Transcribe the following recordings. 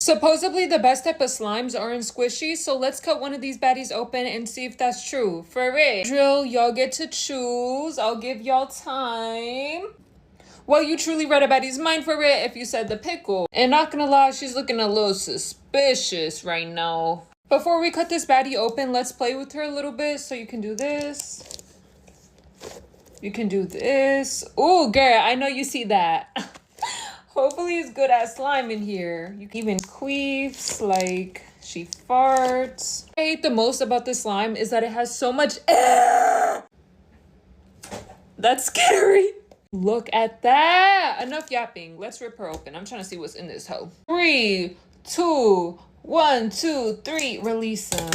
Supposedly the best type of slimes are in squishy, so let's cut one of these baddies open and see if that's true. For real. Drill, y'all get to choose. I'll give y'all time. Well, you truly read a baddie's mind for it if you said the pickle. And not gonna lie, she's looking a little suspicious right now. Before we cut this baddie open, let's play with her a little bit. So you can do this. You can do this. Ooh, girl, I know you see that. Hopefully it's good at slime in here. You can even queefs, like she farts. What I hate the most about this slime is that it has so much air. That's scary. Look at that. Enough yapping. Let's rip her open. I'm trying to see what's in this hoe. 3, 2, 1, 2, 3. Release them.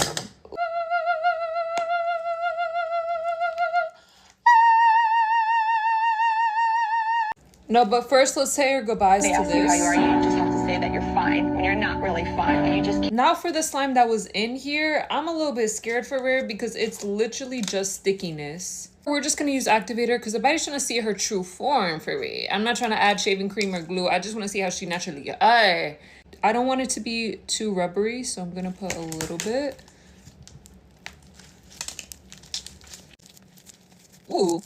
No, but first let's say our goodbyes to this. How you are, you just have to say that you're fine when you're not really fine. You just Now for the slime that was in here, I'm a little bit scared for her because it's literally just stickiness. We're just gonna use activator because the body's trying to see her true form for me. I'm not trying to add shaving cream or glue. I just want to see how she naturally. I don't want it to be too rubbery, so I'm gonna put a little bit. Ooh.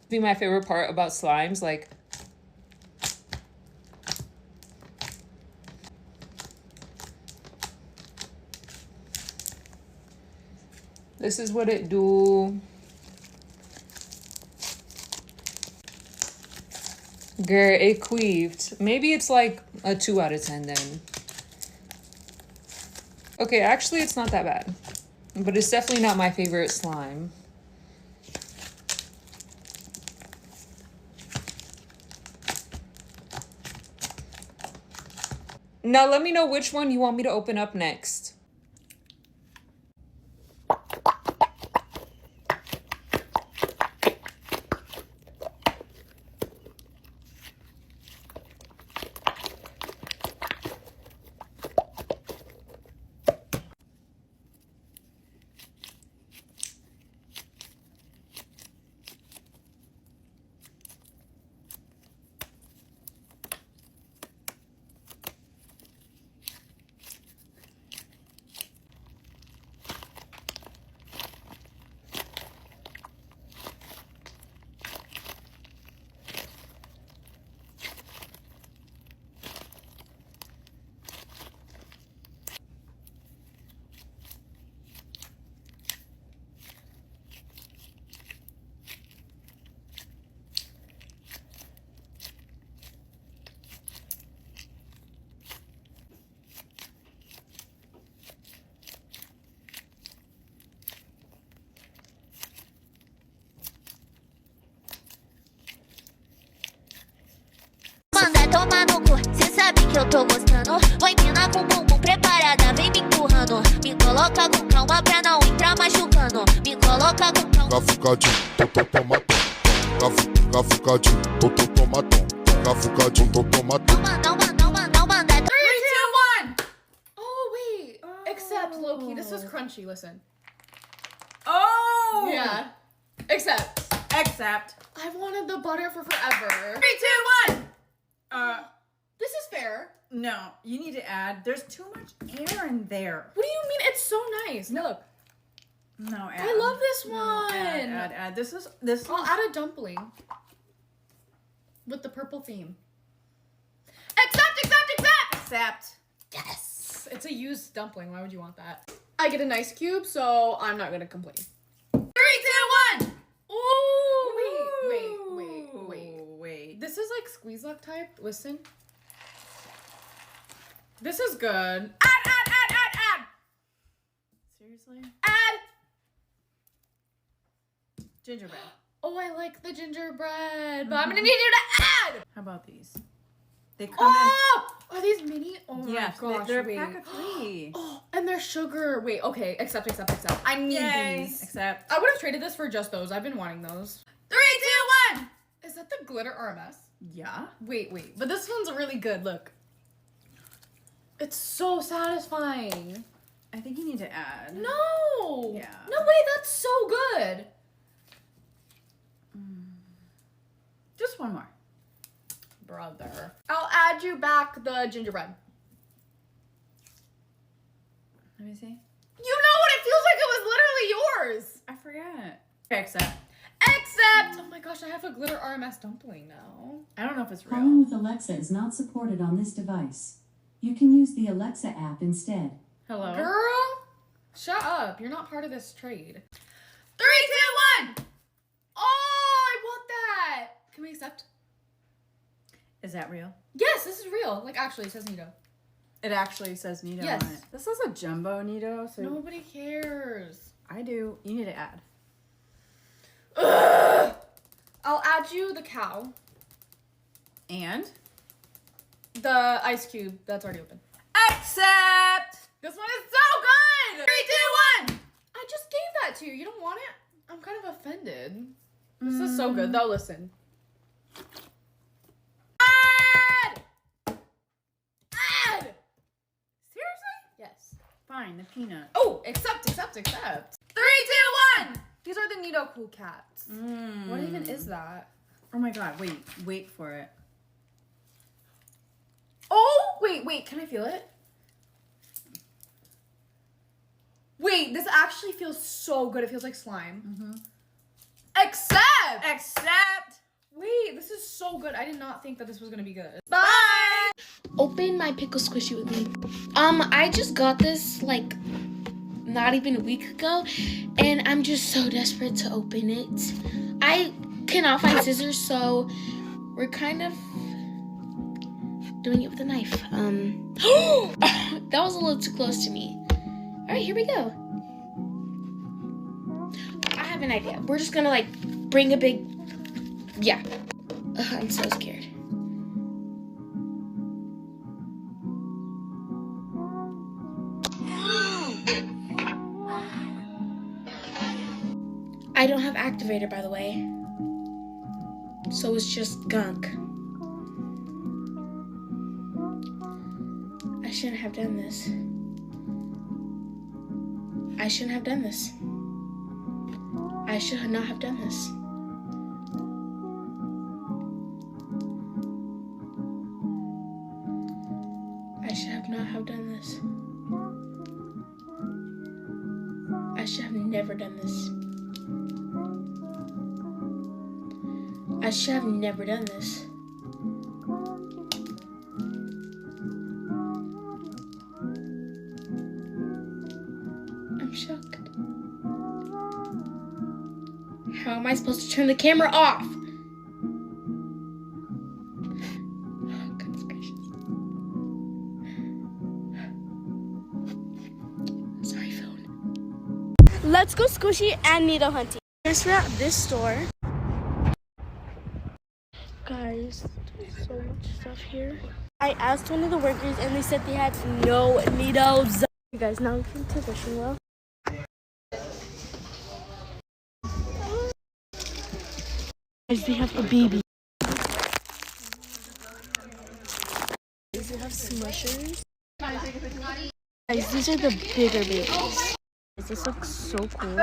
Be my favorite part about slimes, like this is what it do. Girl, it queefed. Maybe it's like a 2 out of 10 then. Okay, actually it's not that bad, but it's definitely not my favorite slime. Now let me know which one you want me to open up next. Manda tomar no cu, cê sabe que eu tô gostando. Vou empinar com o bumbum preparada, vem me empurrando. Me coloca com calma pra não entrar machucando. Me coloca com calma. Cafucadinho, tomatão. Cafucadinho, tomatão. Cafucadinho, tomatão. Não manda. 3, 2, 1. Oh wait. Except Loki, this is crunchy. Listen. Oh! Yeah. Except I've wanted the butter for forever. 3, 2, 1. This is fair. No, you need to add. There's too much air in there. What do you mean? It's so nice. No, look. No, add. I love this No, one. add. This is. I'll add a dumpling with the purple theme. Accept. Yes. It's a used dumpling. Why would you want that? I get a nice cube, so I'm not gonna complain. 3, 2, 1. Ooh. Wait. This is like Squeezeluck type. Listen. This is good. Add. Seriously? Add. Gingerbread. Oh, I like the gingerbread, but I'm gonna need you to add. How about these? They come Oh, are these mini? Oh in. my Yes, gosh, they're a wait. pack of 3. Oh, and they're sugar. Wait, okay, accept. I need Yay. these. Accept. I would have traded this for just those. I've been wanting those. 3, 2, 1. Is that the glitter RMS? Yeah. Wait, but this one's really good. Look. It's so satisfying. I think you need to add. No. Yeah. No way, that's so good. Just one more. brother. I'll add you back the gingerbread. Let me see. You know what? It feels like it was literally yours. I forget. Okay, accept. Except, oh my gosh, I have a glitter RMS dumpling now. I don't know if it's Calling real. with Alexa is not supported on this device. You can use the Alexa app instead. Hello? Girl, shut up. You're not part of this trade. 3, 2, 1. Oh, I want that. Can we accept? Is that real? Yes, this is real. Like, actually, it says Nito. It actually says Nito Yes. on it. This is a jumbo Nito, so Nobody cares. I do. You need to add. Ugh. I'll add you the cow. And? The ice cube that's already open. Accept! This one is so good! 3, 2, 1! I just gave that to you. You don't want it? I'm kind of offended. This is so good, though. Listen. Add! Add! Seriously? Yes. Fine, the peanut. Oh, accept. 3, 2, 1! These are the Nito Cool Cats. What even is that? Oh my god, wait for it. Oh, wait. Can I feel it? Wait, this actually feels so good. It feels like slime. Accept! Accept! Wait, this is so good. I did not think that this was gonna be good. Bye! Open my pickle squishy with me. I just got this like not even a week ago, and I'm just so desperate to open it. I cannot find scissors, so we're kind of doing it with a knife. That was a little too close to me. All right, here we go. I have an idea. We're just gonna like bring a big, yeah. I'm so scared. I don't have activator, by the way. So it's just gunk. I shouldn't have done this. I shouldn't have done this. I should not have done this. I should have not have done this. I should have never done this. I should have never done this. I'm shocked. How am I supposed to turn the camera off? Oh, goodness gracious. Sorry, phone. Let's go squishy and needle hunting. First, we're at this store. Guys, there's so much stuff here. I asked one of the workers and they said they had no needles. You guys, now we can position well. Guys, they have a baby. Guys, they have smushers. Guys, these are the bigger babies. This looks so cool.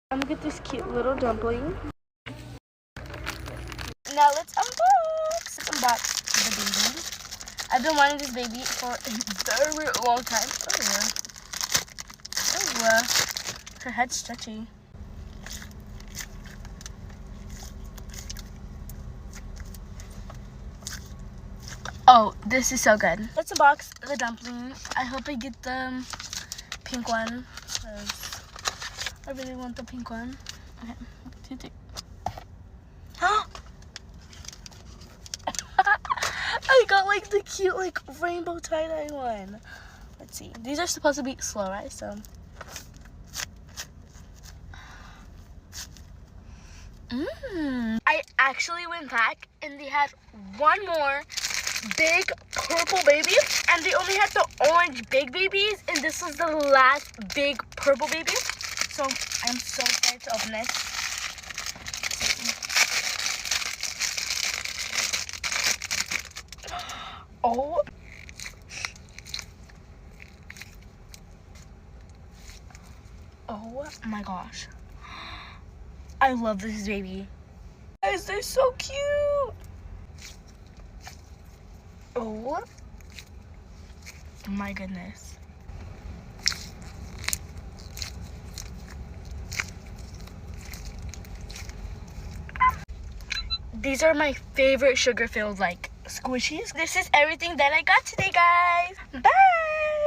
I'm gonna get this cute little dumpling. Now let's unbox. Let's unbox the baby. I've been wanting this baby for a very long time. Her head's stretchy. Oh, this is so good. Let's unbox the dumpling. I hope I get the pink one, because I really want the pink one. Okay, 1, 2, 3. I got like the cute like rainbow tie-dye one. Let's see. These are supposed to be slow rise, so. I actually went back and they had one more big purple baby, and they only had the orange big babies, and this was the last big purple baby. So I'm so excited to open this. Oh. Oh my gosh. I love this baby. Guys, they're so cute. Oh my goodness. These are my favorite sugar-filled like squishies. This is everything that I got today, guys. Bye!